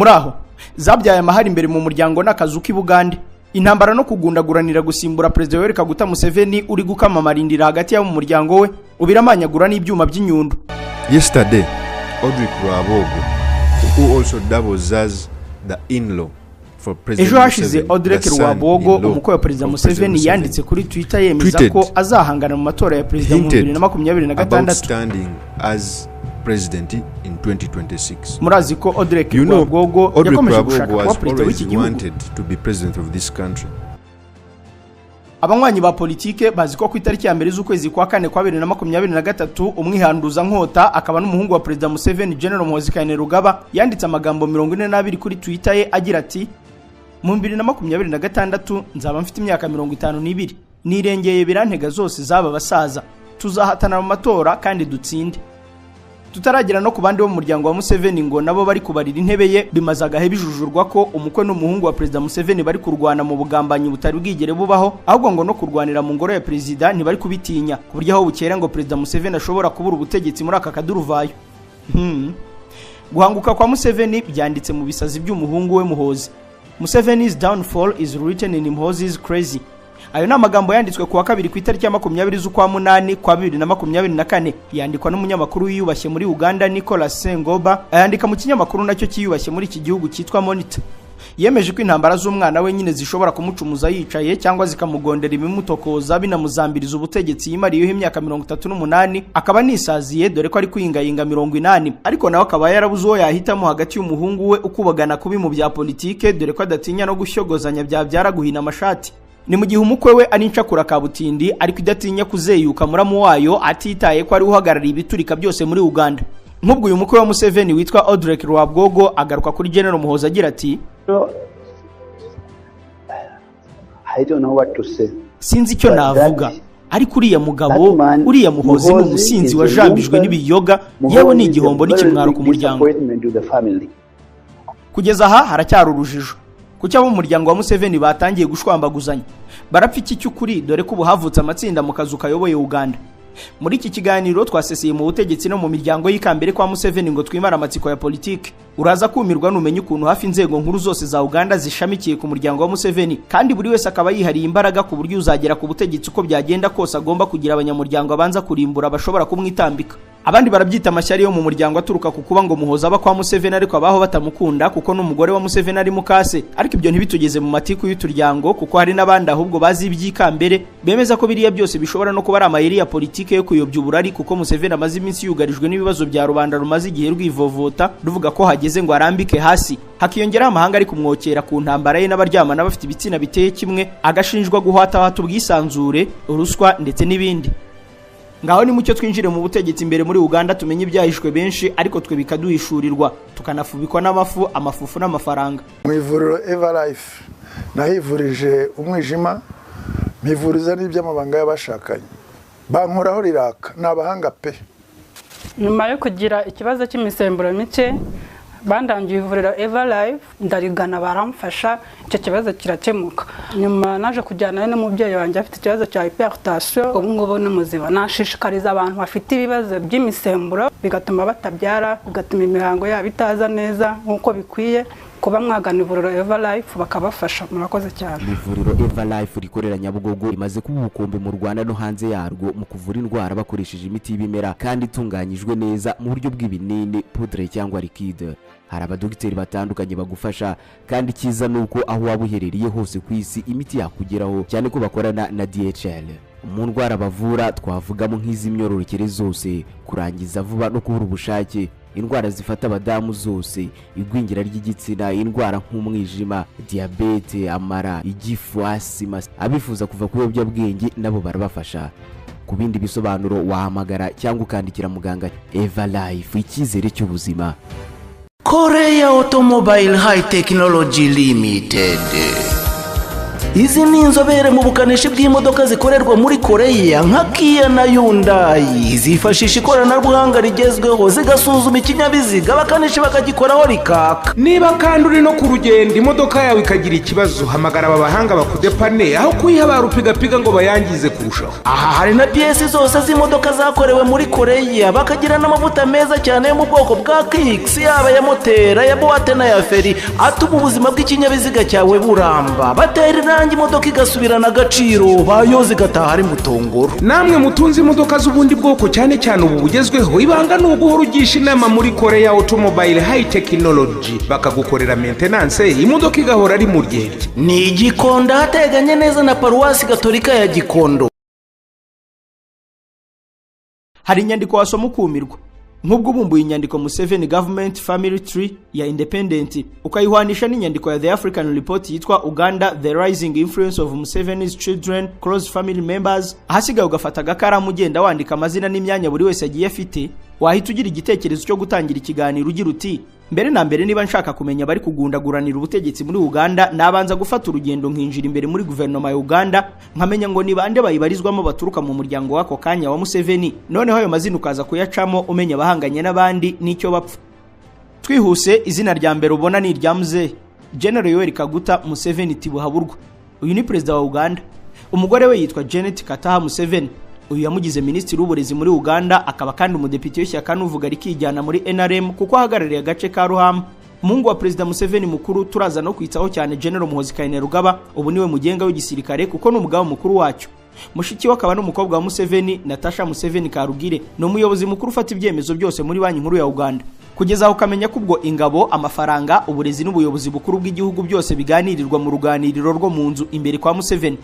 muraho zabyaye amahari imbere mu muryango n'akazu k'Ibugande. Intambara no kugundaguranira gusimbura President Yoweri Kaguta Museveni uri gukamamarindira hagati ya mu muryango we ubiramanyagura n'ibyuma by'inyundo. Yesterday, Odrick Rwabogo, who also doubles as the in-law for President Ejo hashize Odrick Rwabogo umukwe wa President Museveni yanditse kuri Twitter yemeza ko azahangana mu matora ya President mu 2026 standing as president in 2026. Murazi ko Odrick Rwabogo yakomeje gushaka kuba president w'iki gihugu. Wanted to be president of this country. Abanywanyi ba politike bazi ko ku itariki ya mbere z'ukwezi kwa 4 kwa 2023 umwihanduza nkota akaba n'umuhungu wa President Museveni General Muhoozi Kainerugaba yanditse amagambo 42 kuri Twitter ye agira ati mu 2026 nzaba mfite imyaka 52 nirengeye birantega zose zaba basaza tuzahatana mu matora kandi dutsinde. Tutaragira no ku bandi bo mu muryango wa Museveni ngo nabo bari kubarira intebe ye bimaze agahe bijujurwa ko umukwe n'umuhungu wa President Museveni bari kurwana mu bugambanyi butari bwigere bubaho ahubwo ngo no kurwanira mu ngoro ya President ntibari kubitinya ku buryo aho bukera ngo President Museveni ashobora kubura ubutegetsi muri aka kaduruvayo. Guhanguka kwa Museveni byanditse mu bisazi by'umuhungu we Muhoozi. Museveni's downfall is written in Muhoozi's crazy. Ayo na magambo yanditswe kuwa kabiri ku itariki ya 20 z'ukwa 8 kwa 2024 yandikwa n'umunyamakuru wiyubashye muri Uganda Nicholas Sengoba ayandika mu kinyamakuru nacyo kiyubashye muri iki gihugu cyitwa Monitor. Yemeje ko intambara z'umwana we nyine zishobora kumucumuza yicaye cyangwa zikamugondera ibimutokoza binamuzambiriza ubutegetsi yimariyeho imyaka 38 akaba nisaziye dore ko ari kwingayinga 80 ariko nawe akaba yarabuze uwo yahitamo hagati y'umuhungu we ukubagana kubi mu bya politike dore ko adatinya no gushyogozanya byabyara guhina amashati. Ni mu gihe umukwe we ari ncakura kabutindi ariko idatinya kuzeyuka muramu wayo atitaye ko ari uhagarariye ibiturika byose muri Uganda. Nk'ubwo uyu mukwe wa Museveni witwa Odrick Rwabogo agaruka kuri General Muhoozi agira ati I don't know what to say. Sinzi icyo navuga ariko uriya mugabo uriya Muhoozi ni umusinzi wajambijwe n'ibiyoga yewe ni igihombo n'ikimwaro ku muryango. Kugeza aha haracyari urujijo kuki abo mu muryango wa Museveni batangiye gushwambaguzanya barapfa iki cy'ukuri dore ko ubuhavutse amatsinda mu kazu kayoboye Uganda. Muri iki kiganiro twaseseye mu butegetsi no mu miryango y'ikambere kwa Museveni ngo twimara amatsiko ya politike. Uraza kumirwa numenye ukuntu hafi inzego nkuru zose za Uganda zishamikiye ku muryango wa Museveni kandi buri wese akaba yihariye imbaraga ku buryo uzagera ku butegetsi uko byagenda kose agomba kugira abanyamuryango abanza kurimbura bashobora kumwitambika. Abandi barabyita amashyari yo mu muryango aturuka ku kuba ngo Muhoozi aba kwa Museveni ariko abaho batamukunda kuko n'umugore wa Museveni ari mukase ariko ibyo ntibitugeze mu matiku y'uturyango kuko hari n'abandi ahubwo bazi iby'ikambere bemeza ko biriya byose bishobora no kuba ari amayeri ya politike yo kuyobya uburari kuko Museveni amaze iminsi yugarijwe n'ibibazo bya rubanda rumaze igihe rwivovota ruvuga ko hageze ngo arambike hasi hakiyongera amahanga ari kumwokera ku ntambara ye n'abaryamana bafite ibitsina biteye kimwe agashinjwa guhatahata ubwisanzure uruswa ndetse n'ibindi. Ngaho ni mucyo twinjire mu butegetsi imbere muri Uganda tumenye ibyahishwe benshi ariko twe bikaduhishurirwa tukanafubikwa amafufu n'amafaranga. Mu ivuriro Everlife nahivurije umwijima mpivuriza n'iby'amabanga y'abashakanye bankoraho riraka nabahanga pe. Nyuma yo kugira ikibazo cy'imisemburo mike bandangiye ivuriro Everlife ndarigana baramfasha icyo kibazo kirakemuka. Nyuma naje kujyana n'umubyeyi wanjye afite ikibazo cya hypertension ubu ngubu n'umuziba. Nashishikariza abantu bafite ibibazo by'imisemburo bigatuma batabyara bigatuma imihango yabo itaza neza nkuko bikwiye kuba mwagana ivuriro Everlife bakabafasha. Murakoze cyane. Ivuriro Everlife rikorera Nyabugogo rimaze kuba ubukombe mu Rwanda no hanze yarwo mu kuvura indwara bakoresheje imiti y'ibimera kandi itunganyijwe neza mu buryo bw'ibinini, poudre cyangwa liquide. Hari abadogiteri batandukanye bagufasha kandi kiza nuko aho waba uherereye hose ku isi imiti yakugeraho cyane ko bakorana na DHL. Mu ndwara bavura twavugamo nk'iz'imyororokere zose, kurangiza vuba no kubura ubushake, indwara zifata abadamu zose, igwingira ry'igitsina, indwara nk'umwijima, diabete, amara, igifu, asima. Abifuza kuva ku biyobyabwenge nabo barabafasha. Ku bindi bisobanuro wahamagara cyangwa ukandikira muganga. Everlife, icyizere cy'ubuzima. Korea Automobile High Technology Limited. izi ni inzobere mu bukanishi bw'imodoka zikorerwa muri Korea nka Kia na Hyundai, zifashisha ikoranabuhanga rigezweho zigasuzuma ikinyabiziga abakanishi bakagikoraho rikaka. Niba kandi uri no ku rugendo imodoka yawe ikagira ikibazo, hamagara aba bahanga bakudepane aho kuyiha barupigapiga ngo bayangize kurushaho. Aha hari na piyesi zose z'imodoka zakorewe muri Korea, bakagira n'amavuta meza cyane yo mu bwoko bwa Kicks, yaba ya motera, ya buwate na ya feri, atuma ubuzima bw'ikinyabiziga cyawe buramba. Batera irangi imodoka igasubirana agaciro, bayoza igataha ari mutongoro. Namwe mutunze imodoka z'ubundi bwoko cyane cyane ubu bugezweho, ibanga ni uguhora ugisha inama muri Korea Automobile High Technology, bakagukorera maintenance, imodoka igahora ari mu ryerye. Ni Gikondo hateganye neza na paruwasi gatolika ya Gikondo. Hari inyandiko wasoma ukumirwa, nk'ubwo bumbuye inyandiko Museveni Government Family Tree ya Independent ukayihwanisha n'inyandiko ya The African Report yitwa Uganda The Rising Influence of Museveni's Children Close Family Members, ahasigaye ugafata agakaramu ugenda wandika amazina n'imyanya buri wese agiye afite, wahita ugira igitekerezo cyo gutangira ikiganiro ugira uti mbere na mbere niba nshaka kumenya bari kugundaguranira ubutegetsi muri Uganda, nabanza gufata urugendo nkinjira imbere muri guverinoma ya Uganda nkamenya ngo ni bande bayibarizwamo baturuka mu muryango wako kanya wa Museveni, noneho ayo mazina ukaza kuyacamo umenya abahanganye n'abandi n'icyo bapfa. Twihuse, izina rya mbere ubona ni irya Muzehe General Yoweri Kaguta Museveni Tibuhaburwa. Uyu ni perezida wa Uganda. Umugore we yitwa Janet Kataha Museveni. Uyu yamugize minisitiri w'uburezi muri Uganda, akaba kandi umudepite w'ishyaka n'uvuga rikijyana muri NRM kuko ahagarariye agace ka Ruhama. Umuhungu wa perezida Museveni mukuru turaza no kwitaho cyane General Muhoozi Kainerugaba, ubu niwe mugenga w'igisirikare kuko n'umugaba mukuru wacyo. Mushiki we akaba n'umukobwa wa Museveni, Natasha Museveni Karugire, ni umuyobozi mukuru ufata ibyemezo byose muri banki nkuru ya Uganda. Kugeza aho ukamenya ko ubwo ingabo, amafaranga, uburezi n'ubuyobozi bukuru bw'igihugu byose biganirirwa mu ruganiriro rwo mu nzu imbere kwa Museveni.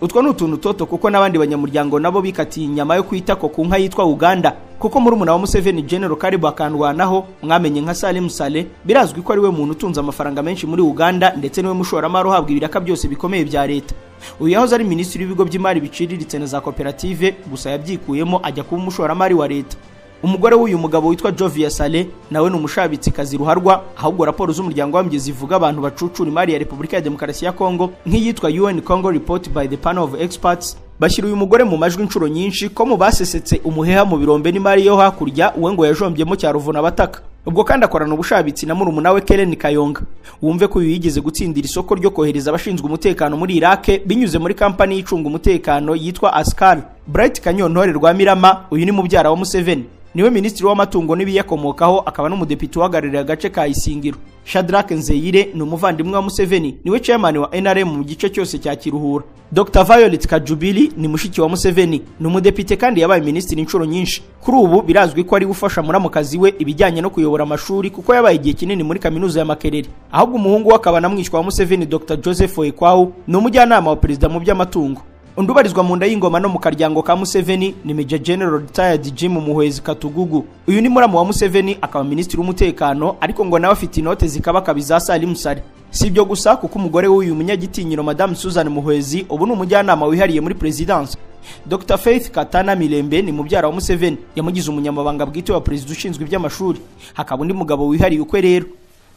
Utwo n'utuntu toto kuko n'abandi banyamuryango nabo bikatiye inyama yo kwita ko ku nka yitwa Uganda, kuko muri umuna wa Museveni General Karibu akandwanaho mwamenye nka Salim Saleh, birazwi ko ari we muntu utunze amafaranga menshi muri Uganda ndetse niwe mushoramari uhabwa ibiraka byose bikomeye bya leta. Uyu yahoze ari minisitiri w'ibigo by'imari biciriritse na za koperative, gusa yabyikuyemo ajya kuba umushoramari wa leta. Umugore w'uyu mugabo witwa Jovia Saleh nawe ni umushabitsi kazi ruharwa, ahubwo raporo z'umuryango w'amye zivuga abantu bacucura imari ya Repubulika ya Demokarasi ya Kongo nk'iyitwa UN Congo Report by the Panel of Experts, bashyira uyu mugore mu majwi inshuro nyinshi ko mu basesetse umuheha mu birombe n'imari yo hakurya uwe ngo yajombyemo cya Ruvuna Bataka. Ubwo kandi akorana ubushabitsi na murumuna we Kellen Kayonga. Wumve ko uyu yigeze gutsindira isoko ryo kohereza abashinzwe umutekano muri Iraq binyuze muri kampani y'icunga umutekano yitwa Askar. Bright Kanyontore rwa Mirama, uyu ni mubyara wa Museveni, niwe minisitiri w'amatungo n'ibiyakomokaho, akaba n'umudepite uhagarariye agace ka Isingiro. Shadrack Nzeyire ni umuvandimwe wa Museveni, niwe chairman wa NRM mu gice cyose cya Kiruhura. Dr Violet Kajubili ni mushiki wa Museveni, ni umudepite kandi yabaye minisitiri inshuro nyinshi. Kuri ubu birazwi ko ari gufasha muramukazi we ibijyanye no kuyobora amashuri kuko yabaye igihe kinini muri kaminuza ya Makerere. Ahubwo umuhungu we akaba namwishywa wa Museveni Dr Joseph Oekwahu ni umujyanama wa perezida mu by'amatungo. Undubarizwa mu nda y'ingoma no mu karyango ka Museveni ni Major General Retired Jim Muhwezi Katugugu. Uyu ni muramu wa Museveni, akaba minisitiri w'umutekano, ariko ngo nawe afite inote zikabakabi za Salim Saleh. Si ibyo gusa kuko umugore w'uyu munyagitinyiro Madame Susan Muhwezi ubu ni umujyanama wihariye muri presidence. Dr Faith Katana Milembe ni mubyara wa Museveni, yamugize umunyamabanga bwite wa perezida ushinzwe iby'amashuri. Hakaba undi mugabo wihariye ukwe rero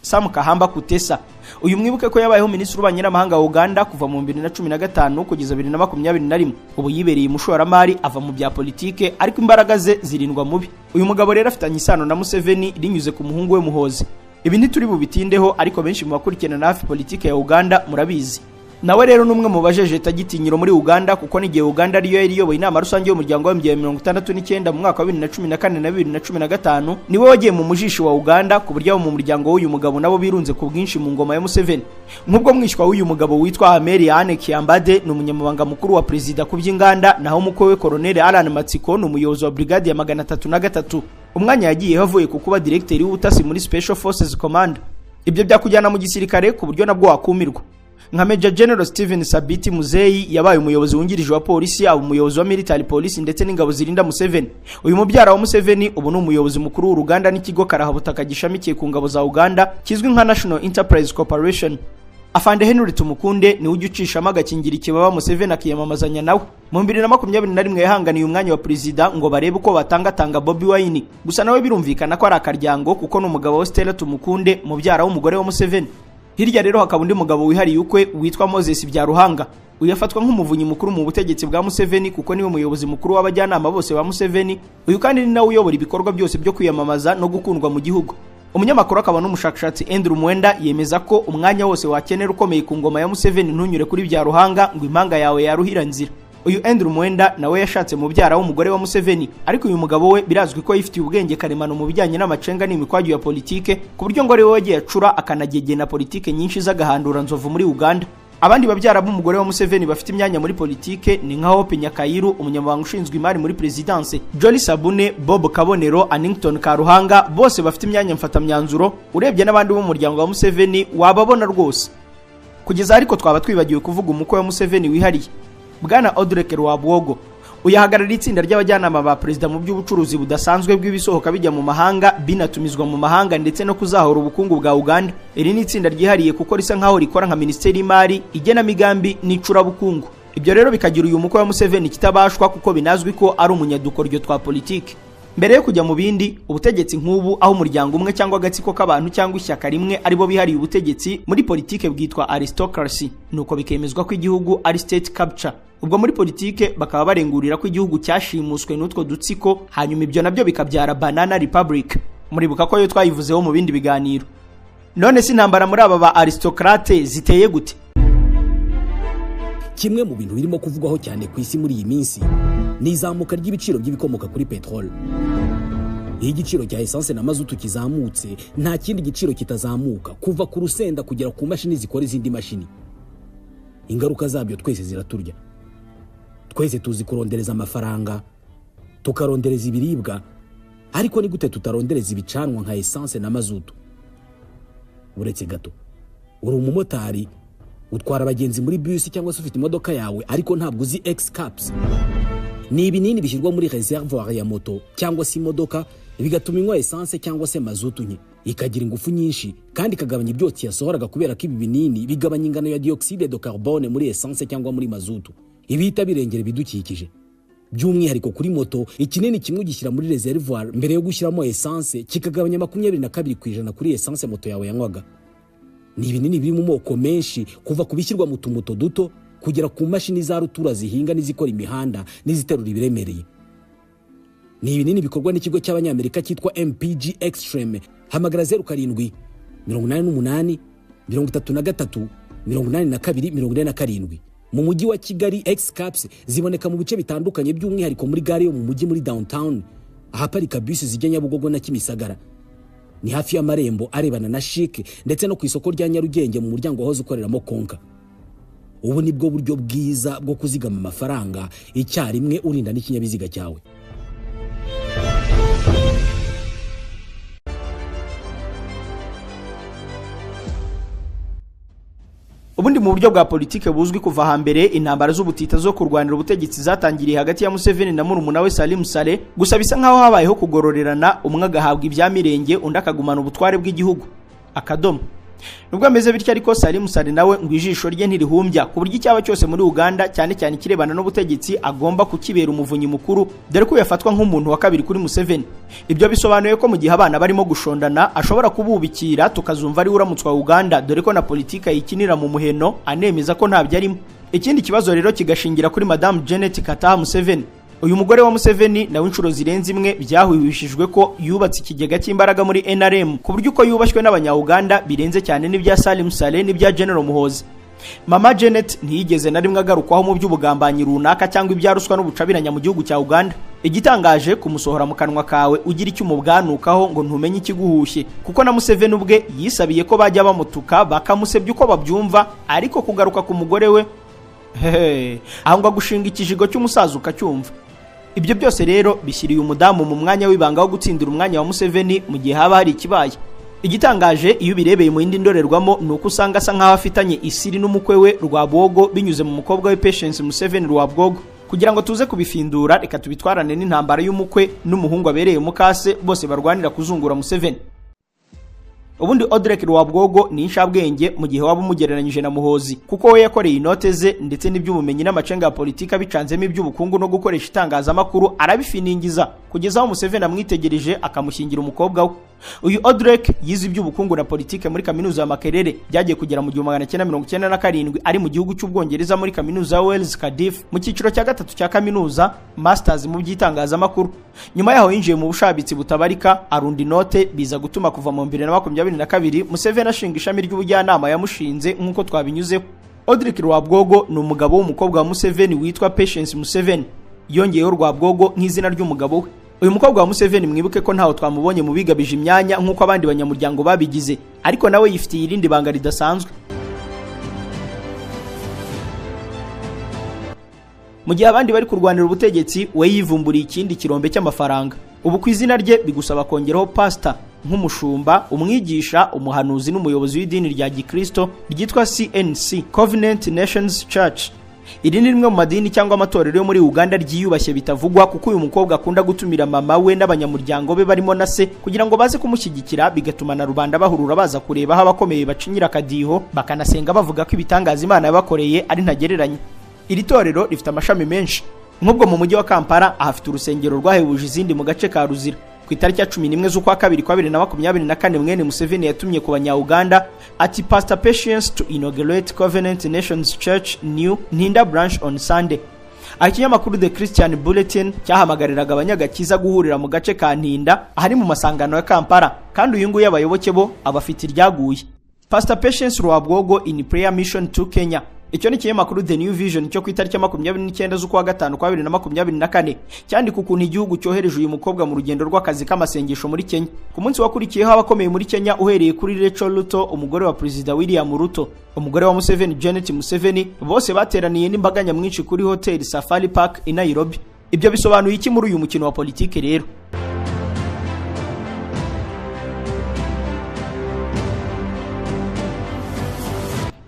Sam Kahamba Kutesa. Uyu mwibuke ko yabayeho minisitiri w'abanyamahanga wa Uganda kuva mu 2015 kugeza 2021. Ubu yibereye umushoramari ava mu bya politike, ariko imbaraga ze zirindwa mubi. Uyu mugabo rero afitanye isano na Museveni rinyuze ku muhungu we Muhoozi. Ibi ntituri bubitindeho, ariko benshi mu bakurikirana hafi politike ya Uganda murabizi. Nawe rero numwe mu bajejeta gitinyiro muri Uganda kuko n'igihe Uganda ariyo yariyoboye inama rusange y'umuryango wa 1969 mu mwaka wa 2014 na 2015, niwe wagiye mu mujishi wa Uganda ku buryo mu muryango w'uyu mugabo nabo birunze ku bwinshi mu ngoma ya Museveni. Nk'ubwo mwishywa w'uyu mugabo witwa Ameri Anne Kiambade ni umunyamabanga mukuru wa perezida ku by'inganda, naho umukwe we Colonel Alan Matsiko ni umuyobozi wa brigade ya 303. Umwanya yagiye havuye ku kuba directeur w'ubutasi muri Special Forces Command. Ibyo byakujyana mu gisirikare ku buryo nabwo wakumirwa. Nka Major General Steven Sabiti Muzeyi yabaye umuyobozi wungirije wa polisi, aba umuyobozi wa military police ndetse n'ingabo zirinda Museveni. Uyu mubyara wa Museveni ubu ni umuyobozi mukuru w'Uruganda n'ikigo karahabutaka gishamikiye ku ngabo za Uganda kizwi nka National Enterprise Corporation. Afande Henry Tumukunde ni ujya ucishamo agakingira ikibaba Museveni akiyamamazanya nawe. Mu 2021 yahanganiye umwanya wa perezida ngo barebe uko batangatanga Bobi Wine. Gusa nawe birumvikana ko ari akaryango kuko n'umugabo wa Stella Tumukunde mubyara w'umugore wa Museveni. Hirya rero hakaba undi mugabo wihariye ukwe witwa Moses Byaruhanga. Uyu afatwa nk'umuvunyi mukuru mu butegetsi bwa Museveni kuko niwe muyobozi mukuru w'abajyanama bose ba Museveni. Uyu kandi ni nawe uyobora ibikorwa byose byo kwiyamamaza no gukundwa mu gihugu. Umunyamakuru akaba n'umushakashatsi Andrew Mwenda yemeza ko umwanya wose wakenera ukomeye ku ngoma ya Museveni ntunyure kuri Byaruhanga ngo impanga yawe yaruhira nzira. Uyu Andrew Mwenda nawe yashatse mu byara w'umugore wa Museveni, ariko uyu mugabo we birazwi ko yifitiye ubwenge karemano mu bijyanye n'amacenga n'imikwaju ya politike, ku buryo ngo ari we wagiye acura akanagegena politike nyinshi z'agahandura nzovu muri Uganda. Abandi babyara b'umugore wa Museveni bafite imyanya muri politike ni nka Hope Nyakairu, umunyamabanga ushinzwe imari muri presidence, Johnny Sabune, Bob Kabonero, Annington Karuhanga, bose bafite imyanya mfatamyanzuro. Urebye n'abandi bo mu muryango wa Museveni wababona rwose. Kugeza ariko twaba twibagiwe kuvuga umukwe wa Museveni wihariye, Bwana Odrek Rwabwogo. Uyahagarariye itsinda ry'abajyanama ba perezida mu by'ubucuruzi budasanzwe bw'ibisohoka bijya mu mahanga, binatumizwa mu mahanga ndetse no kuzahura ubukungu bwa Uganda. Iri ni itsinda ryihariye kuko risa nkaho rikora nka Minisiteri y'Imari, igenamigambi n'icurabukungu. Ibyo rero bikagira uyu mukwe wa Museveni kitabashwa kuko binazwi ko ari umunyadukoryo twa politike. Mbere yo kujya mu bindi, ubutegetsi nk'ubu aho umuryango umwe cyangwa agatsiko k'abantu cyangwa ishyaka rimwe aribo bihariye ubutegetsi muri politike bwitwa aristocracy, nuko bikemezwa ko igihugu ari state capture. Ubwo muri politike bakaba barengurira ko igihugu cyashimuswe n'utwo dutsiko, hanyuma ibyo nabyo bikabyara banana republic. Muribuka ko yo twayivuzeho mu bindi biganiro. None si intambara muri aba ba aristocrate ziteye gute? Kimwe mu bintu birimo kuvugwaho cyane ku isi muri iyi minsi ni izamuka ry'ibiciro by'ibikomoka kuri petrol. Iyo igiciro cya essence na mazutu kizamutse, nta kindi giciro kitazamuka, kuva ku rusenda kugera ku mashini zikora izindi mashini. Ingaruka zabyo twese ziraturya. Twese tuzi kurondereza amafaranga, tukarondereza ibiribwa, ariko ni gute tutarondereza ibicanwa nka essence na mazutu? Uretse gato, uri umumotari utwara abagenzi muri bus cyangwa se ufite imodoka yawe ariko ntabwo uzi X-Caps. Ni ibinini bishyirwa muri reservoir ya moto cyangwa se imodoka, bigatuma inywa essence cyangwa se mazutu nke, ikagira ingufu nyinshi kandi ikagabanya ibyotsi yasohoraga, kubera ko ibi binini bigabanya ingano ya dioxide de carbone muri essence cyangwa muri mazutu, ibihita birengera ibidukikije. By'umwihariko kuri moto, ikinini kimwe ugishyira muri reservoir mbere yo gushyiramo essence kikagabanya 22% kuri essence moto yawe yanywaga. Ni ibinini biri mu moko menshi, kuva kubishyirwa mu tumuto duto kugera ku mashini za rutura zihinga n'izikora imihanda n'iziterura ibiremereye. Ni ibinini bikorwa n'ikigo cy'abanyamerika cyitwa MPG Extreme. Hamagara 07 88 33 82 47. Mu mujyi wa Kigali, X-Caps ziboneka mu bice bitandukanye, by'umwihariko muri gare yo mu mujyi muri downtown, ahaparika bisi zijya Nyabugogo na Kimisagara. Ni hafi y'amarembo arebana na Chic ndetse no ku isoko rya Nyarugenge mu muryango wahoze ukoreramo Konka. Ubu nibwo buryo bwiza bwo kuzigama amafaranga icyarimwe urinda n'ikinyabiziga cyawe. Ubundi mu buryo bwa politike buzwi kuva hambere, intambara z'ubutita zo kurwanira ubutegetsi zatangiriye hagati ya Museveni na murumuna we Salim Saleh, gusa bisa nkaho habayeho kugororerana, umwe agahabwa ibya mirenge undi akagumana ubutware bw'igihugu. Akadomo. Nubwo ameze bityo ariko Salim Saleh nawe ngo ijisho rye ntirihumbya, ku buryo icyaba cyose muri Uganda cyane cyane kirebana n'ubutegetsi agomba kukibera umuvunyi mukuru, dore ko yafatwa nk'umuntu wa kabiri kuri Museveni. Ibyo bisobanuye ko mu gihe abana barimo gushondana ashobora kububikira tukazumva ari uramutswa Uganda, dore ko na politika yikinira mu muheno anemeza ko ntabyo arimo. Ikindi kibazo rero kigashingira kuri Madame Janet Kataha Museveni. Uyu mugore wa Museveni nawe inshuro zirenze imwe byahwihishijwe ko yubatse ikigega cy'imbaraga muri NRM, ku buryo uko yubashywe n'abanya-Uganda birenze cyane n'ibya Salim Saleh n'ibya General Muhozi. Mama Janet ntiyigeze na rimwe agarukwaho mu by'ubugambanyi runaka cyangwa ibya ruswa n'ubucabiranya mu gihugu cya Uganda. Igitangaje kumusohora mu kanwa kawe ugira icyo umubwanukaho ngo ntumenye ikiguhushye, kuko na Museveni ubwe yisabiye ko bajya bamutuka bakamusebya uko babyumva, ariko kugaruka ku mugore we aho ngo gushinga ikijigo cy'umusaza ukacyumva. Ibyo byose rero bishyiriye umudamu mu mwanya w'ibanga wo gutsindira umwanya wa Museveni mu gihe haba hari ikibaye. Igitangaje iyo birebeye mu yindi ndorerwamo nuko usanga asa nkaho afitanye isiri n'umukwe we Rwabwogo binyuze mu mukobwa we Patience Museveni Rwabwogo. Kugira ngo tuze kubifindura, reka tubitwarane n'intambara y'umukwe n'umuhungu abereye umukase bose barwanira kuzungura Museveni. ubundi Audrey Rwabwogo ni inshabwenge mu gihe waba umugereranyije na Muhozi, kuko we yakoreye inote ze ndetse n'iby'ubumenyi n'amacenga ya politika bicanzemo iby'ubukungu no gukoresha itangazamakuru arabifiningiza kugeza aho Museveni amwitegereje akamushyingira umukobwa we. Uyu Audrey yize iby'ubukungu na politike muri kaminuza ya Makerere, byagiye kugera mu 1997 ari mu gihugu cy'Ubwongereza muri kaminuza ya Wales Cardiff mu cyiciro cya gatatu cya kaminuza masters mu by'itangazamakuru. Nyuma yaho yinjiye mu bushabitsi butabarika arunda inote, biza gutuma kuva mu 2022 Museveni ashinga ishami ry'ubujyanama yamushinze nk'uko twabinyuzeho. Audrey Rwabwogo ni umugabo w'umukobwa wa Museveni witwa Patience Museveni, yongeyeho Rwabwogo nk'izina ry'umugabo we. Uyu mukobwa wa Museveni mwibuke ko ntaho twamubonye mu bigabije imyanya nk'uko abandi banyamuryango babigize, ariko nawe yifitiye irindi banga ridasanzwe. Mu gihe abandi bari kurwanira ubutegetsi, we yivumburiye ikindi kirombe cy'amafaranga. Ubu ku izina rye bigusaba kongeraho pastor nk'umushumba, umwigisha, umuhanuzi n'umuyobozi w'idini rya Gikristo ryitwa CNC, Covenant Nations Church. Iri ni rimwe mu madini cyangwa amatorero yo muri Uganda ryiyubashye bitavugwa, kuko uyu mukobwa akunda gutumira mama we n'abanyamuryango be barimo na se kugira ngo baze kumushyigikira, bigatuma na rubanda bahurura baza kureba aho abakomeye bacinyira akadiho, bakanasenga bavuga ko ibitangaza Imana yabakoreye ari ntagereranye. Iri torero rifite amashami menshi, nk'ubwo mu mujyi wa Kampala ahafite urusengero rwahebuje izindi mu gace ka Ruzira. Ku itariki ya 11 z'ukwa kabiri kwa 2024 mwene Museveni yatumye ku banya-Uganda ati Pastor Patience to inaugurate Covenant Nations Church New Ntinda branch on Sunday. Ikinyamakuru The Christian Bulletin cyahamagariraga abanyagakiza guhurira mu gace ka Ntinda ahari mu masangano ya Kampala, kandi uyu nguyu abayoboke bo abafite iryaguye. Pastor Patience Rwabwogo in prayer mission to Kenya. Icyo ni ikinyamakuru The New Vision cyo ku itariki ya 29 z'ukwa gatanu kwa 2024 cyandika ukuntu igihugu cyohereje uyu mukobwa mu rugendo rw'akazi k'amasengesho muri Kenya. Ku munsi wakurikiyeho abakomeye muri Kenya uhereye kuri Rachel Ruto, umugore wa Perezida William Ruto, umugore wa Museveni Janet Museveni, bose bateraniye n'imbaga nyamwinshi kuri Hotel Safari Park i Nairobi. Ibyo bisobanuye iki muri uyu mukino wa politike rero?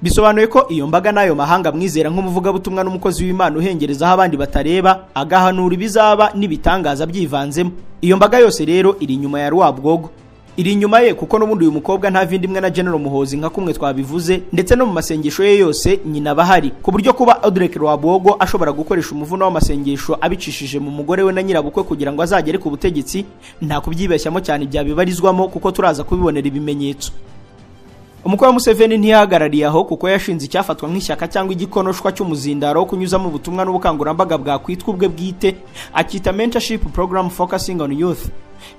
Bisobanuye ko iyo mbaga nayo mahanga mwizera nk'umuvugabutumwa n'umukozi w'Imana uhengerezaho abandi batareba, agahanura ibizaba n'ibitangaza byivanzemo. Iyo mbaga yose rero iri inyuma ya Rwabwogo, iri inyuma ye kuko n'ubundi uyu mukobwa nta vindi imwe na General Muhozi nka kumwe twabivuze, ndetse no mu masengesho ye yose nyina bahari, ku buryo kuba Audrey Rwabwogo ashobora gukoresha umuvuno w'amasengesho abicishije mu mugore we na nyirabukwe kugira ngo azagere ku butegetsi, nta kubyibeshyamo cyane byabibarizwamo kuko turaza kubibonera ibimenyetso. Umukwe wa Museveni ntiyahagarariye aho, kuko yashinze icyafatwa nk'ishyaka cyangwa igikonoshwa cy'umuzindaro wo kunyuzamo ubutumwa n'ubukangurambaga bwa kwitwa ubwe bwite, akita mentorship program focusing on youth.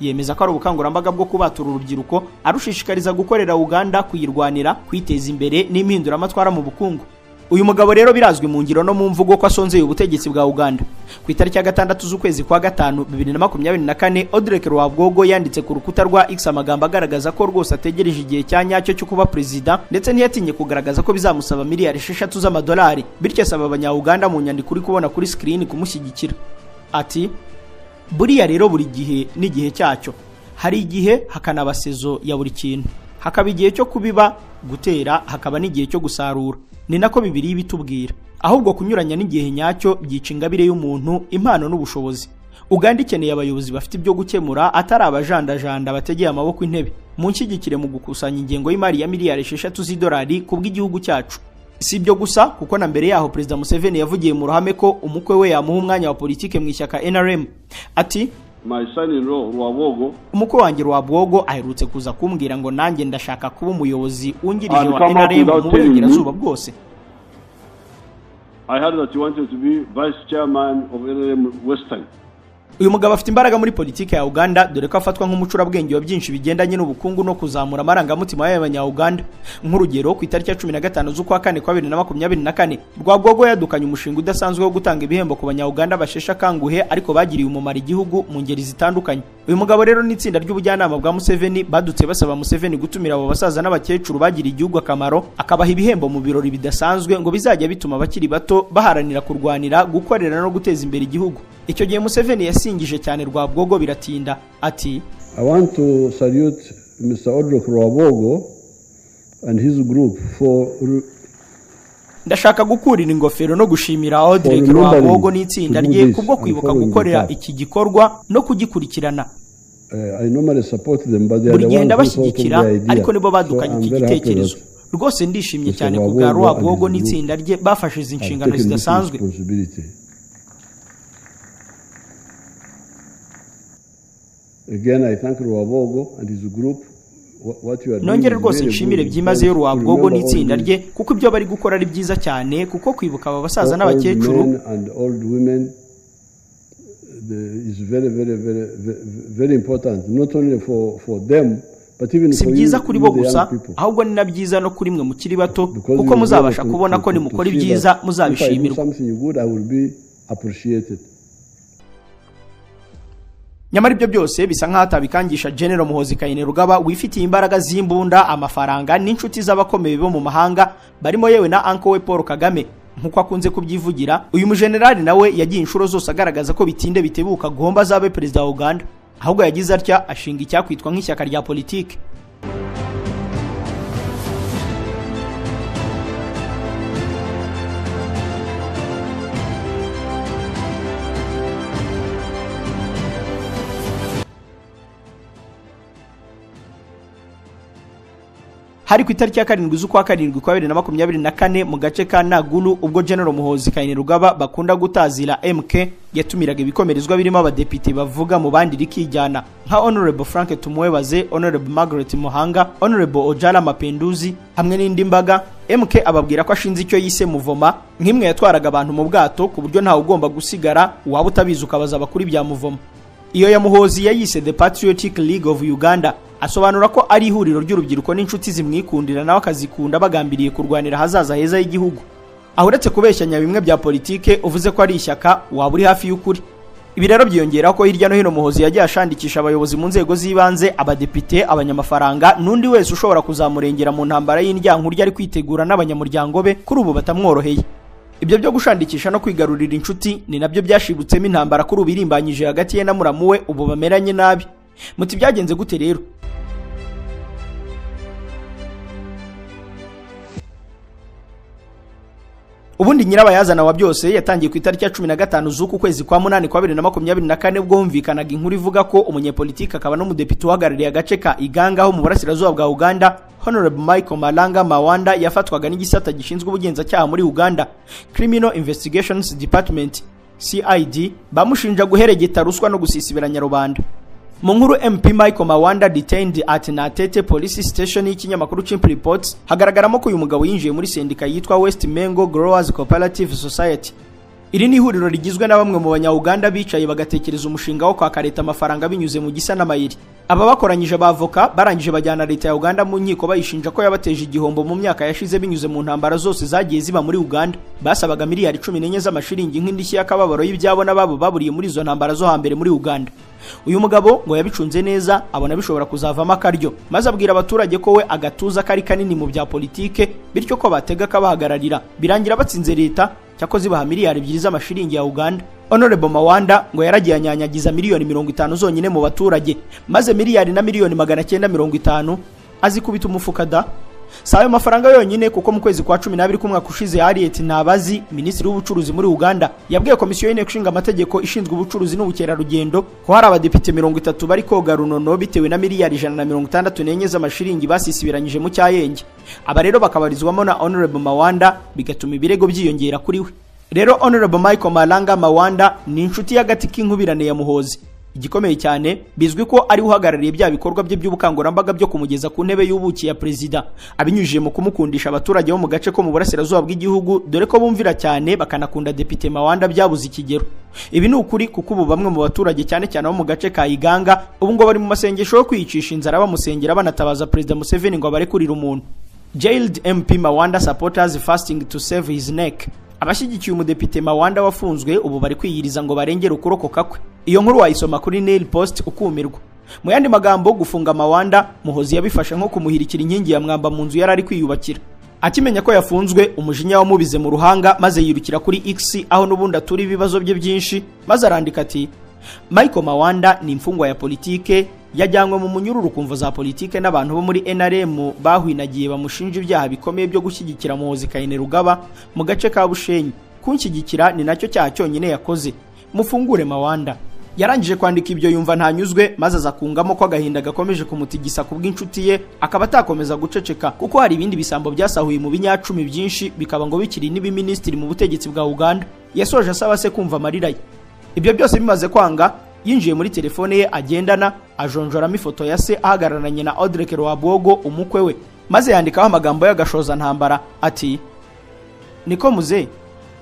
Yemeza ko ari ubukangurambaga bwo kubatura urubyiruko, arushishikariza gukorera Uganda, kuyirwanira, kwiteza imbere n'impinduramatwara mu bukungu. Uyu mugabo rero birazwi mu ngiro no mu mvugo ko asonzeye ubutegetsi bwa Uganda. Ku itariki ya 6 z'ukwezi kwa 5 2024 Audrey Rwabwogo yanditse ku rukuta rwa X amagambo agaragaza ko rwose ategereje igihe cya nyacyo cyo kuba perezida, ndetse ntiyatinye kugaragaza ko bizamusaba miliyari 6 z'amadolari, bityo asaba abanya-Uganda mu nyandiko uri kubona kuri screen kumushyigikira. Ati buriya rero buri gihe n'igihe cyacyo, hari igihe hakanaba sezo ya buri kintu, hakaba igihe cyo kubiba gutera, hakaba n'igihe cyo gusarura. Ni nako Bibiliya bitubwira. Ahubwo kunyuranya n'igihe nyacyo byica ingabire y'umuntu, impano n'ubushobozi. Uganda ikeneye abayobozi bafite ibyo gukemura, atari abajandajanda bategeye amaboko intebe. Munshyigikire mu gukusanya ingengo y'imari ya miliyari 6 z'idolari kubw'igihugu cyacu. Si ibyo gusa, kuko na mbere yaho Perezida Museveni yavugiye mu ruhame ko umukwe we yamuha umwanya wa politike mu ishyaka NRM. Ati My son-in-law Rwabwogo, umukwe wanjye Rwabwogo aherutse kuza kumbwira ngo nanjye ndashaka kuba umuyobozi wungirije wa NRM mu burengerazuba bwose. I heard that you wanted to be vice chairman of NRM Western. Uyu mugabo afite imbaraga muri politike ya Uganda, dore ko afatwa nk'umucurabwenge wa byinshi bigendanye n'ubukungu no kuzamura amarangamutima y'abanya-Uganda. Nk'urugero, ku itariki ya 15 z'ukwa 4 kwa 2024 Rwabwogo yadukanye umushinga udasanzwe wo gutanga ibihembo ku banya-Uganda bashesha kanguhe ariko bagiriye umumaro igihugu mu ngeri zitandukanye. Uyu mugabo rero n'itsinda ry'ubujyanama bwa Museveni badutse basaba Museveni gutumira abo basaza n'abakecuru bagiriye igihugu akamaro, akabaha ibihembo mu birori bidasanzwe ngo bizajya bituma abakiri bato baharanira kurwanira, gukorera no guteza imbere igihugu. Icyo gihe Museveni yasingije cyane Rwabwogo biratinda. Ati I want to salute Mr. Audrey Rwabwogo and his group for ndashaka gukurira ingofero no gushimira Audrey Rwabwogo n'itsinda rye kubwo kwibuka gukorera iki gikorwa no kugikurikirana. I normally support them, but they are buri the gihe ones who thought of ndabashyigikira the idea. ariko nibo badukanye So I'm iki very happy gitekerezo. that Rwose ndishimye Mr. cyane ku bwa Rwabogo and Rwabogo his group n'itsinda rye bafashe izi have nshingano taken this zidasanzwe. responsibility. Again, I thank Rwabogo and his group. What you are doing nongere is rwose very nshimire good. byimazeyo To Rwabogo remember n'itsinda all rye kuko ibyo bari gukora ari byiza cyane kuko kwibuka aba basaza old n'abakecuru men and old women is very, very, very, very important. Not only for them, but even si for byiza you, kuri bo the gusa young people. ahubwo ni na byiza no kuri mwe mukiri bato Because kuko you muzabasha will be able kubona to- ko to nimukora see ibyiza that if I do muzabishimirwa. something good, I will be appreciated. nyamara ibyo byose bisa nk'aho atabikangisha General Muhoozi Kainerugaba wifitiye imbaraga z'imbunda, amafaranga n'inshuti z'abakomeye bo mu mahanga barimo yewe na uncle we Paul Kagame nk'uko akunze kubyivugira. Uyu mujenerali nawe yagiye inshuro zose agaragaza ko bitinde bitebuka gomba azabe perezida wa Uganda, ahubwo yagize atya ashinga icyakwitwa nk'ishyaka rya politiki. Hari ku itariki ya 7 z'ukwa 7 kwa 2024 mu gace ka Nagulu ubwo General Muhoozi Kainerugaba bakunda gutazira MK yatumiraga ibikomerezwa birimo abadepite bavuga mu bandi rikijyana nka Honorable Frank Tumwebaze, Honorable Margaret Muhanga, Honorable Ojala Mapenduzi hamwe n'indi mbaga. MK ababwira ko ashinze icyo yise Muvoma nk'imwe yatwaraga abantu mu bwato ku buryo ntawe ugomba gusigara, waba utabizi ukabaza abakuri bya Muvoma. Iyo ya Muhoozi yayise The Patriotic League of Uganda, asobanura ko ari ihuriro ry'urubyiruko n'inshuti zimwikundira nawe akazikunda bagambiriye kurwanira hazaza heza y'igihugu. Aho uretse kubeshyanya bimwe bya politike uvuze ko ari ishyaka waba uri hafi y'ukuri. Ibi rero byiyongera ko hirya no hino Muhoozi yagiye ashandikisha abayobozi mu nzego z'ibanze, abadepite, abanyamafaranga n'undi wese ushobora kuzamurengera mu ntambara y'indyankurya ari kwitegura n'abanyamuryango be kuri ubu batamworoheye. Ibyo byo gushandikisha no kwigarurira inshuti ni nabyo byashibutsemo intambara kuri ubu irimbanyije hagati ye na muramu we ubu bameranye nabi. Muti byagenze gute rero? Ubundi nyirabayazana wa byose yatangiye ku itariki ya 15 z'uku kwezi kwa 8 kwa 2024 ubwo humvikanaga inkuru ivuga ko umunyepolitiki akaba n'umudepite uhagarariye agace ka Iganga ho mu burasirazuba bwa Uganda, Honorable Michael Malanga Mawanda yafatwaga n'igisata gishinzwe ubugenzacyaha muri Uganda, Criminal Investigations Department CID, bamushinja guheregeta ruswa no gusisibiranya rubanda. Mu nkuru MP Michael Mawanda detained at Natete Police Station y'ikinyamakuru Chimp Reports hagaragaramo ko uyu mugabo yinjiye muri sendika yitwa West Mengo Growers Cooperative Society. Iri ni ihuriro rigizwe na bamwe mu banya-Uganda bicaye bagatekereza umushinga wo kwaka leta amafaranga binyuze mu gisa n'amayiri. Aba bakoranyije abavoka barangije bajyana leta ya Uganda mu nkiko bayishinja ko yabateje igihombo mu myaka yashize binyuze mu ntambara zose zagiye ziba muri Uganda. Basabaga miliyari 14 z'amashiringi nk'indishyi y'akababaro y'ibyabo n'ababo baburiye muri izo ntambara zo hambere muri Uganda. Uyu mugabo ngo yabicunze neza abona bishobora kuzavamo akaryo, maze abwira abaturage ko we agatuza kari kanini mu bya politike bityo ko batega kabahagararira birangira batsinze leta cyakoze baha miliyari 2 z'amashiringi ya Uganda. Honorable Mawanda ngo yaragiye anyanyagiza miliyoni 50 zonyine mu baturage, maze miliyari na miliyoni 950 azikubita umufuka da. Sayo mafaranga yonyine kuko mu kwezi kwa 12 kumwaka ushize Harriet Nabazi, minisitiri w'ubucuruzi muri Uganda, yabwiye komisiyo y'inteko ishinga amategeko ishinzwe ubucuruzi n'ubukerarugendo ko hari abadepite 30 bari koga runono bitewe na miliyari 164 z'amashiringi basisibiranyije mu cyayenge. Aba rero bakabarizwamo na Honorable Mawanda, bigatuma ibirego byiyongera kuri we. Rero Honorable Michael Malanga Mawanda ni inshuti y'agati k'inkubirane ya Muhoozi. Igikomeye cyane bizwi ko ari uhagarariye bya bikorwa bye by'ubukangurambaga byo kumugeza ku ntebe y'ubuki ya perezida, abinyujije mu kumukundisha abaturage bo mu gace ko mu burasirazuba bw'igihugu, dore ko bumvira cyane bakanakunda depite Mawanda byabuze ikigero. Ibi ni ukuri kuko ubu bamwe mu baturage cyane cyane bo mu gace ka Iganga ubu ngo bari mu masengesho yo kwiyicisha inzara bamusengera banatabaza Perezida Museveni ngo abarekurire umuntu. Jailed MP Mawanda supporters fasting to save his neck. Abashyigikiye umudepite Mawanda wafunzwe ubu bari kwiyiriza ngo barengere ukurokoka kwe. Iyo nkuru wayisoma kuri Nail Post ukumirwa. Mu yandi magambo, gufunga Mawanda Muhoozi yabifashe nko kumuhirikira inkingi ya mwamba mu nzu yarari kwiyubakira. Akimenya ko yafunzwe, umujinya wamubize mu ruhanga maze yirukira kuri X aho nubundi aturi ibibazo bye byinshi, maze arandika ati Michael Mawanda ni imfungwa ya politike, yajyanywe mu munyururu kumva za politike n'abantu bo muri NRM bahwinagiye bamushinja ibyaha bikomeye byo gushyigikira Muhoozi Kainerugaba mu gace ka Bushenyi. Kunshyigikira ni nacyo cyaha cyonyine yakoze. Mufungure Mawanda. yarangije kwandika ibyo yumva ntanyuzwe maze aza kungamo ko agahinda gakomeje kumutigisa kubw'inshuti ye akaba atakomeza guceceka kuko hari ibindi bisambo byasahuye mu binyacumi byinshi bikaba ngo bikiri n'ibiminisitiri mu butegetsi bwa Uganda. Yasoje asaba se kumva amarira ye. Ibyo byose bimaze kwanga, yinjiye muri telefone ye agendana ajonjoramo ifoto ya se ahagararanye na Audrey Rwabogo umukwe we, maze yandikaho amagambo y'agashoza ntambara ati: niko muze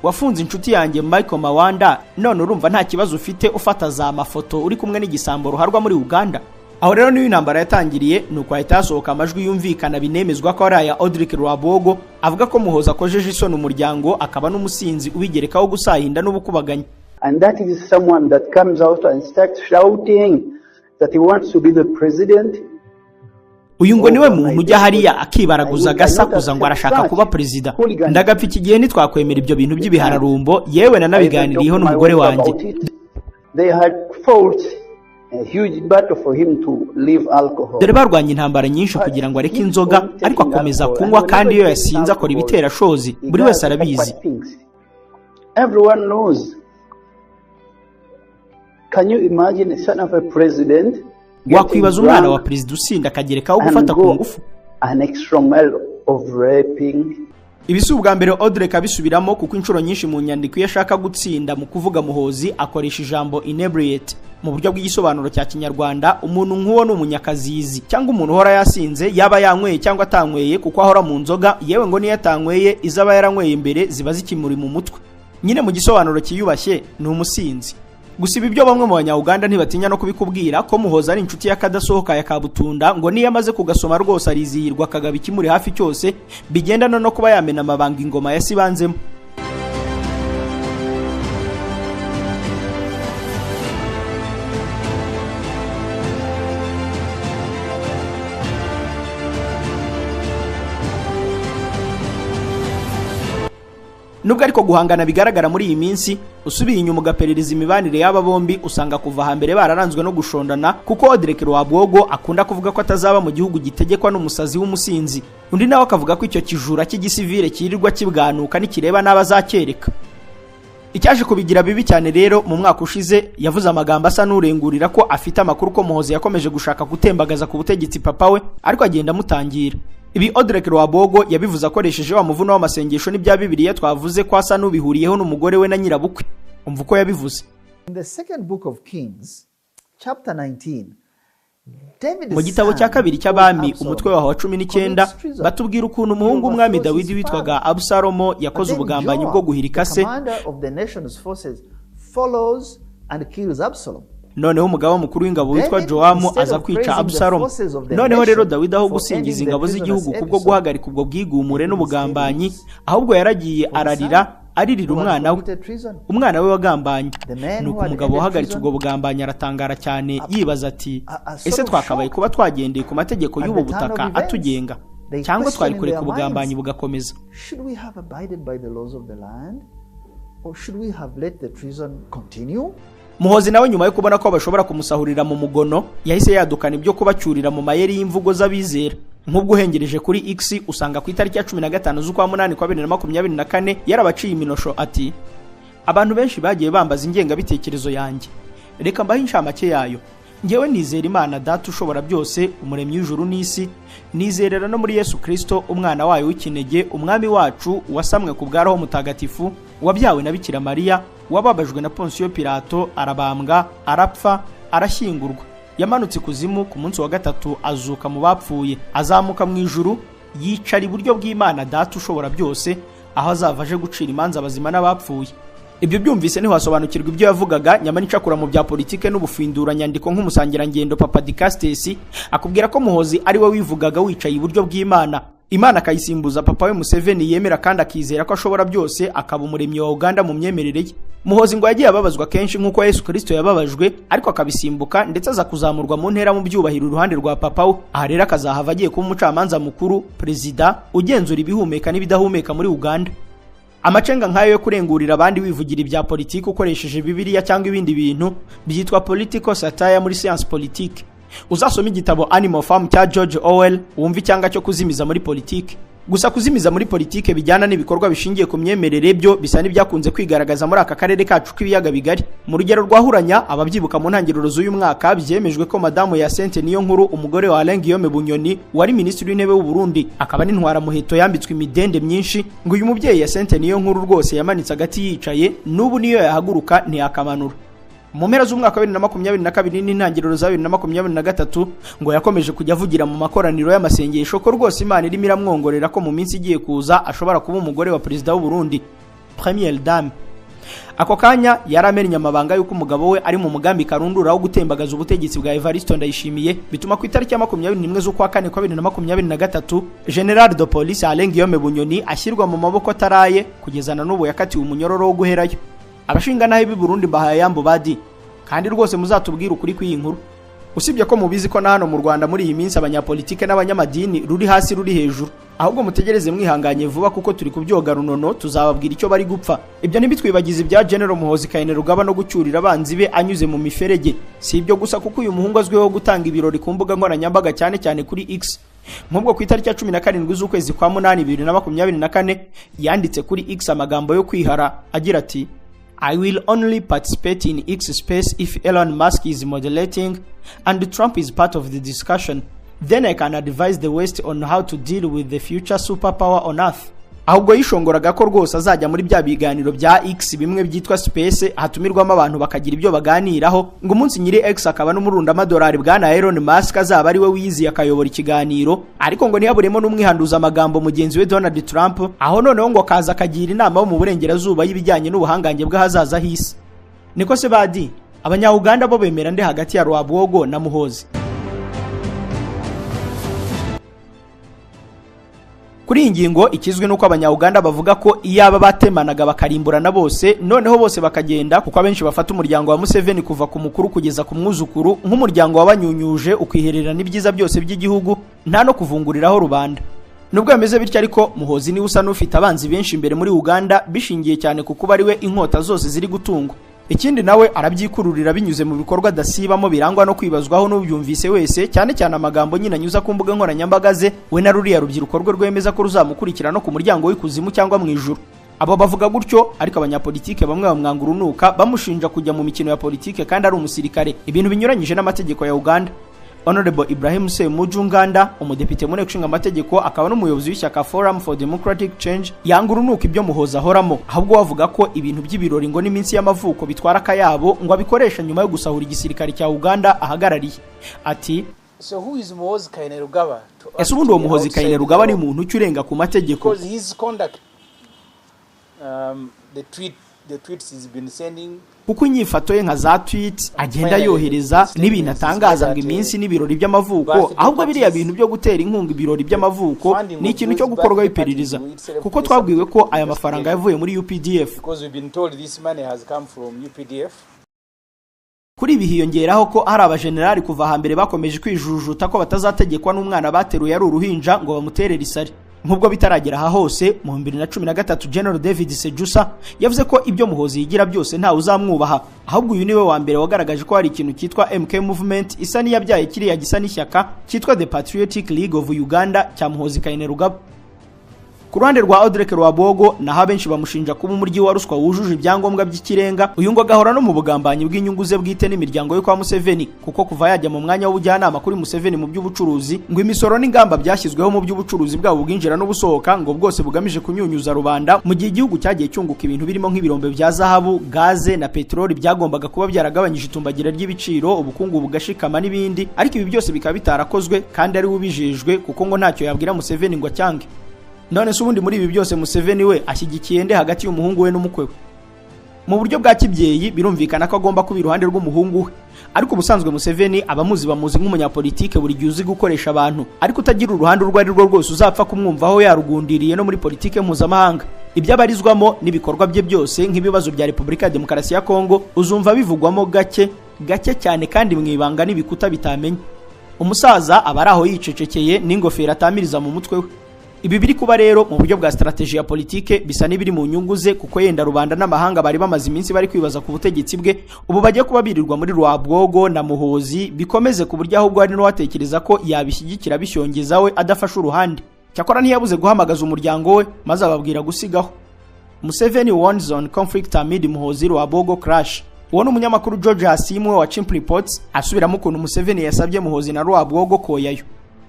wafunze inshuti yanjye Michael Mawanda, none urumva nta kibazo ufite ufata za mafoto uri kumwe n'igisambo ruharwa muri Uganda. Aho rero niyo intambara yatangiriye, nuko ahita hasohoka amajwi yumvikana binemezwa ko ari aya Audrey Rwabogo avuga ko Muhoza akojeje isoni umuryango akaba n'umusinzi ubigerekaho gusahinda n'ubukubaganya. And that is someone that comes out and starts shouting that he wants to be the president. Uyu ngo niwe muntu ujya hariya akibaraguza gasakuza ngo arashaka kuba perezida. Ndagapfa iki gihe ntitwakwemera ibyo bintu by'ibihararumbo, yewe nanabiganiriyeho n'umugore wanjye. They had fought a huge battle for him to leave alcohol. Dore barwanya intambara nyinshi kugira ngo areke inzoga, ariko akomeza kunywa kandi iyo yasinze akora ibitera shozi. Buri wese arabizi. Everyone knows. Can you imagine a son of a president? Wakwibaza umwana wa perezida usinda akagerekaho gufata ku ngufu. An extra mile of raping. Ibisi ubwa mbere Audrey kabisubiramo kuko inshuro nyinshi mu nyandiko yashaka gutsinda mu kuvuga Muhozi akoresha ijambo inebriate mu buryo bw'igisobanuro cya Kinyarwanda. Umuntu nk'uwo n'umunyakazizi cyangwa umuntu uhora yasinze, yaba yanyweye cyangwa atanyweye kuko ahora mu nzoga, yewe ngo niyo atanyweye izaba yaranyweye imbere ziba zikimuri mu mutwe. Nyine mu gisobanuro kiyubashye ni umusinzi. Gusa ibi byo bamwe mu banya-Uganda ntibatinya no kubikubwira ko Muhoza ari inshuti y'akadasohoka ya Kabutunda, ngo niyo amaze kugasoma rwose arizihirwa akagaba ikimuri hafi cyose bigendana no kuba yamena amabanga ingoma yasibanzemo. Nubwo ariko guhangana bigaragara muri iyi minsi, usubiye inyuma ugaperereza imibanire y'aba bombi usanga kuva hambere bararanzwe no gushondana, kuko Audrey Rwabogo akunda kuvuga ko atazaba mu gihugu gitegekwa n'umusazi w'umusinzi, undi nawe akavuga ko icyo kijura cy'igisivile kirirwa kibwanuka nikireba n'abazakereka. Icyaje kubigira bibi cyane rero, mu mwaka ushize yavuze amagambo asa n'urengurira ko afite amakuru ko Muhozi yakomeje gushaka gutembagaza ku butegetsi papa we, ariko agenda amutangira. Ibi Audrey Rwabogo yabivuze akoresheje wa muvuno w'amasengesho n'ibya Bibiliya twavuze ko asa n'ubihuriyeho n'umugore we na nyirabukwe. Umva uko yabivuze. In the second book of Kings, chapter 19, mu gitabo cya kabiri cy'abami umutwe wa 19 batubwira ukuntu umuhungu umwami Dawidi witwaga Abusalomo yakoze ubugambanyi bwo guhirika se. Noneho umugaba mukuru w'ingabo witwa Joamu aza kwica Abusalomo. Noneho rero Dawidi aho gusingiza ingabo z'igihugu kubwo guhagarika ubwo bwigumure n'ubugambanyi, ahubwo yaragiye aririra umwana we wagambanye. Nuko umugabo wahagaritse ubwo bugambanyi aratangara cyane yibaza ati: ese twakabaye kuba twagendeye ku mategeko y'ubu butaka atugenga, cyangwa twari kureka ubugambanyi bugakomeza? Muhozi nawe nyuma yo kubona ko bashobora kumusahurira mu mugono, yahise yadukana ibyo kubacyurira mu mayeri y'imvugo z'abizera. Nk'ubwo uhengereje kuri X usanga ku itariki ya 15 z'ukwa 8 kwa 2024 yarabaciye iminosho ati: abantu benshi bagiye bambaza ingengabitekerezo yanjye, reka mbahe inshamake yayo. Ngewe nizera Imana Data ushobora byose, umuremyi w'ijuru n'isi, nizerera no muri Yesu Kristo umwana wayo w'ikinege, umwami wacu wasamwe ku bwa Roho Mutagatifu, wabyawe na Bikira Mariya, wababajwe na Ponsiyo Pilato, arabambwa, arapfa, arashyingurwa, yamanutse kuzimu, ku munsi wa gatatu azuka mu bapfuye, azamuka mu ijuru, yicara iburyo bw'Imana Data ushobora byose, aho azava aje gucira imanza abazima n'abapfuye. Ibyo byumvise ntiwasobanukirwa ibyo yavugaga, nyamara icakura mu bya politike n'ubufindura nyandiko nk'umusangirangendo Papa Dicastesi akubwira ko Muhozi ari we wivugaga wicaye iburyo bw'Imana, Imana akayisimbuza papa we Museveni yemera kandi akizera ko ashobora byose, akaba umuremyi wa Uganda mu myemerere ye. Muhozi ngo yagiye ababazwa kenshi nk'uko Yesu Kristo yababajwe, ariko akabisimbuka ndetse aza kuzamurwa mu ntera mu byubahiro uruhande rwa papa we. Aha rero akazahava agiye kuba umucamanza mukuru, perezida ugenzura ibihumeka n'ibidahumeka muri Uganda. Amacenga nk'ayo yo kurengurira abandi wivugira ibya politiki ukoresheje Bibiliya cyangwa ibindi bintu byitwa political satire muri science politique. Uzasoma igitabo Animal Farm cya George Orwell wumva icyanga cyo kuzimiza muri politiki. Gusa kuzimiza muri politike bijyana n'ibikorwa bishingiye ku myemerere byo bisa n'ibyakunze kwigaragaza muri aka karere kacu k'ibiyaga bigari. Mu rugero rwahuranya ababyibuka mu ntangiriro z'uyu mwaka byemejwe ko madamu Yacinthe Niyonkuru umugore wa Alain Guillaume Bunyoni wari minisitiri w'intebe w'u Burundi akaba n'intwara muheto yambitswe imidende myinshi ngo uyu mubyeyi Yacinthe Niyonkuru rwose yamanitse agati yicaye n'ubu niyo yahaguruka ntiyakamanura. Mu mpera z'umwaka wa 2022 n'intangiriro za 2023 ngo yakomeje kujya avugira mu makoraniro y'amasengesho ko rwose Imana irimo iramwongorera ko mu minsi igiye kuza ashobora kuba umugore wa perezida w'u Burundi, Première Dame. Ako kanya yaramenye amabanga y'uko umugabo we ari mu mugambi karundura wo gutembagaza ubutegetsi bwa Evariste Ndayishimiye, bituma ku itariki ya 21 z'ukwa kane kwa 2023 General de Police Alain Guillaume Bunyoni ashyirwa mu maboko ataraye kugezana n'ubu yakatiwe umunyororo wo guherayo. Abashinganahe b'i Burundi bahaye yambo badi kandi rwose muzatubwira ukuri kw'iyi nkuru. Usibye ko mubizi ko na hano mu Rwanda muri iyi minsi abanyapolitike n'abanyamadini ruri hasi ruri hejuru, ahubwo mutegereze mwihanganye vuba kuko turi kubyoga runono tuzababwira icyo bari gupfa. Ibyo ntibitwibagize ibya General Muhoozi Kainerugaba no gucyurira abanzi be anyuze mu miferege. Si ibyo gusa kuko uyu muhungu azwiho gutanga ibirori ku mbuga nkoranyambaga cyane cyane kuri X. Nk'ubwo ku itariki ya 17 z'ukwezi kwa 8 2024 yanditse kuri X amagambo yo kwihara agira ati I will only participate in X space if Elon Musk is moderating and Trump is part of the discussion. Then I can advise the West on how to deal with the future superpower on Earth. Ahubwo yishongoraga ko rwose azajya muri bya biganiro bya X bimwe byitwa space hatumirwamo abantu bakagira ibyo baganiraho ngo umunsi nyiri X akaba n'umurunda amadolari bwana Elon Musk azaba ari we wiyizi akayobora ikiganiro, ariko ngo ntiyaburemo n'umwihanduza amagambo mugenzi we Donald Trump, aho noneho ngo kaza akagira inama yo mu burengerazuba y'ibijyanye n'ubuhangange bw'ahazaza hisi. Niko se badi abanya-Uganda bo bemera nde hagati ya Rwabwogo na Muhoozi? Kuri iyi ngingo ikizwe nuko abanya-Uganda bavuga ko iyaba batemanaga bakarimburana bose noneho bose bakagenda, kuko abenshi bafata umuryango wa Museveni kuva ku mukuru kugeza ku mwuzukuru nk'umuryango wabanyunyuje ukwihererana ibyiza byose by'igihugu nta no kuvunguriraho rubanda. Nubwo yameze bityo ariko Muhoozi ni usa n'ufite abanzi benshi imbere muri Uganda bishingiye cyane kuko bari we inkota zose ziri gutungwa. Ikindi nawe arabyikururira binyuze mu bikorwa dasibamo birangwa no kwibazwaho n'ubyumvise wese, cyane cyane amagambo nyina anyuza ku mbuga nkoranyambaga ze we na ruriya rubyiruko rwe rwemeza ko ruzamukurikira no ku muryango w'ikuzimu cyangwa mu ijuru. Abo bavuga gutyo ariko abanyapolitike bamwe bamwanga urunuka bamushinja kujya mu mikino ya politike kandi ari umusirikare, ibintu binyuranyije n'amategeko ya Uganda. Honorable Ibrahim Semujunganda, umudepite mu nteko ishinga amategeko akaba n'umuyobozi w'ishyaka Forum for Democratic Change, yanga urunuka ibyo Muhoozi ahoramo, ahubwo bavuga ko ibintu by'ibirori ngo n'iminsi y'amavuko bitwara akayabo ngo abikoresha nyuma yo gusahura igisirikare cya Uganda ahagarariye. Ati So who is Muhoozi Kainerugaba? Ese ubundi uwo Muhoozi Kainerugaba ari muntu ucyurenga ku mategeko? Because his conduct, the tweets he's been sending, kuko inyifato ye nka za tweet agenda yohereza n'ibintu atangaza ngo iminsi n'ibirori by'amavuko, ahubwo biriya bintu byo gutera inkunga ibirori by'amavuko ni ikintu cyo gukorwa iperereza, kuko twabwiwe ko aya mafaranga yavuye muri UPDF. Kuri ibi hiyongeraho ko hari abajenerali kuva hambere bakomeje kwijujuta ko batazategekwa n'umwana bateruye ari uruhinja ngo bamuterere isari. Nk'ubwo bitaragera aha hose mu 2023 General David Sejusa yavuze ko ibyo Muhoozi yigira byose nta uzamwubaha, ahubwo uyu niwe wa mbere wagaragaje ko hari ikintu cyitwa MK Movement isa n'iyabyaye kiriya gisa n'ishyaka cyitwa The Patriotic League of Uganda cya Muhoozi Kainerugaba. Ku ruhande rwa Audrey Rwabogo naho abenshi bamushinja kuba umuryi wa ruswa wujuje ibyangombwa by'ikirenga, uyu ngo agahora no mu bugambanyi bw'inyungu ze bwite n'imiryango yo kwa Museveni, kuko kuva yajya mu mwanya w'ubujyanama kuri Museveni mu by'ubucuruzi ngo imisoro n'ingamba byashyizweho mu by'ubucuruzi bwabo bwinjira n'ubusohoka ngo bwose bugamije kunyunyuza rubanda, mu gihe igihugu cyagiye cyunguka ibintu birimo nk'ibirombe bya zahabu, gaze na peteroli byagombaga kuba byaragabanyije itumbagira ry'ibiciro, ubukungu bugashikama n'ibindi, ariko ibi byose bikaba bitarakozwe kandi ari ubijejwe kuko ngo ntacyo yabwira Museveni ngo acyange. None se ubundi muri ibi byose Museveni we ashyigikiye nde hagati y'umuhungu we n'umukwe we? Mu buryo bwa kibyeyi birumvikana ko agomba kuba iruhande rw'umuhungu we, ariko ubusanzwe Museveni abamuzi bamuzi nk'umunyapolitike buri gihe uzi gukoresha abantu, ariko utagira uruhande urwo ari rwo rwose uzapfa kumwumvaho yarugundiriye no muri politike mpuzamahanga. Ibyo abarizwamo n'ibikorwa bye byose nk'ibibazo bya Repubulika ya Demokarasi ya Kongo uzumva bivugwamo gake cyane kandi mwibanga n'ibikuta bitamenye. Umusaza aba araho yicecekeye n'ingofero atamiriza mu mutwe we. Ibi biri kuba rero mu buryo bwa strategy ya politike bisa n'ibiri mu nyungu ze, kuko yenda rubanda n'amahanga bari bamaze iminsi bari kwibaza ku butegetsi bwe, ubu bagiye kuba birirwa muri Rwabwogo na Muhoozi bikomeze ku buryo ahubwo hari no watekereza ko yabishyigikira bishyongeza we adafasha uruhande. cyakora ntiyabuze guhamagaza umuryango we maze ababwira gusigaho. Museveni warns on conflict amid Muhoozi Rwabogo crash. Uwo ni umunyamakuru George Hasimwe wa Chimp Reports asubiramo ukuntu Museveni yasabye Muhoozi na Rwabogo koyayo.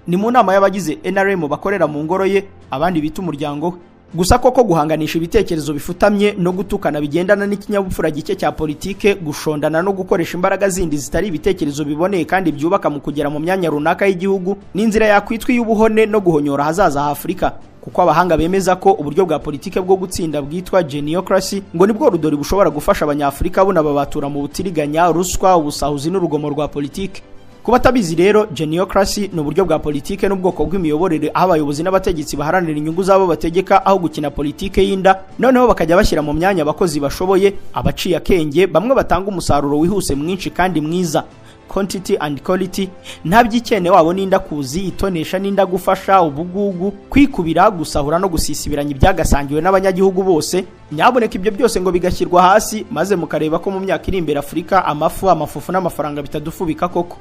Ni mu nama y'abagize NRM bakorera mu ngoro ye, abandi bita umuryango we. Gusa koko guhanganisha ibitekerezo bifutamye no gutukana bigendana n'ikinyabupfura gike cya politike, gushondana no gukoresha imbaraga zindi zitari ibitekerezo biboneye kandi byubaka mu kugera mu myanya runaka y'igihugu, n'inzira yakwitwa y'ubuhone no guhonyora hazaza ha Afurika. Kuko abahanga bemeza ko uburyo bwa politike bwo gutsinda bwitwa geniocracy ngo nibwo rudori bushobora gufasha abanyafurika bunababatura mu butiriganya, ruswa, ubusahuzi n'urugomo rwa politike. Kuba tabizi rero, geniocracy ni uburyo bwa politike n'ubwoko bw'imiyoborere aho abayobozi n'abategetsi baharanira inyungu zabo bategeka aho gukina politike y'inda, noneho bakajya bashyira mu myanya abakozi bashoboye, abaciye akenge, bamwe batanga umusaruro wihuse mwinshi kandi mwiza, quantity and quality, nta byikene wabo n'inda kuzi, itonesha n'inda gufasha, ubugugu, kwikubira, gusahura no gusisibiranya ibyagasangiwe n'abanyagihugu bose. Nyaboneka ibyo byose ngo bigashyirwa hasi, maze mukareba ko mu myaka iri imbere Afurika amafufu n'amafaranga bitadufubika koko.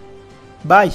Bye.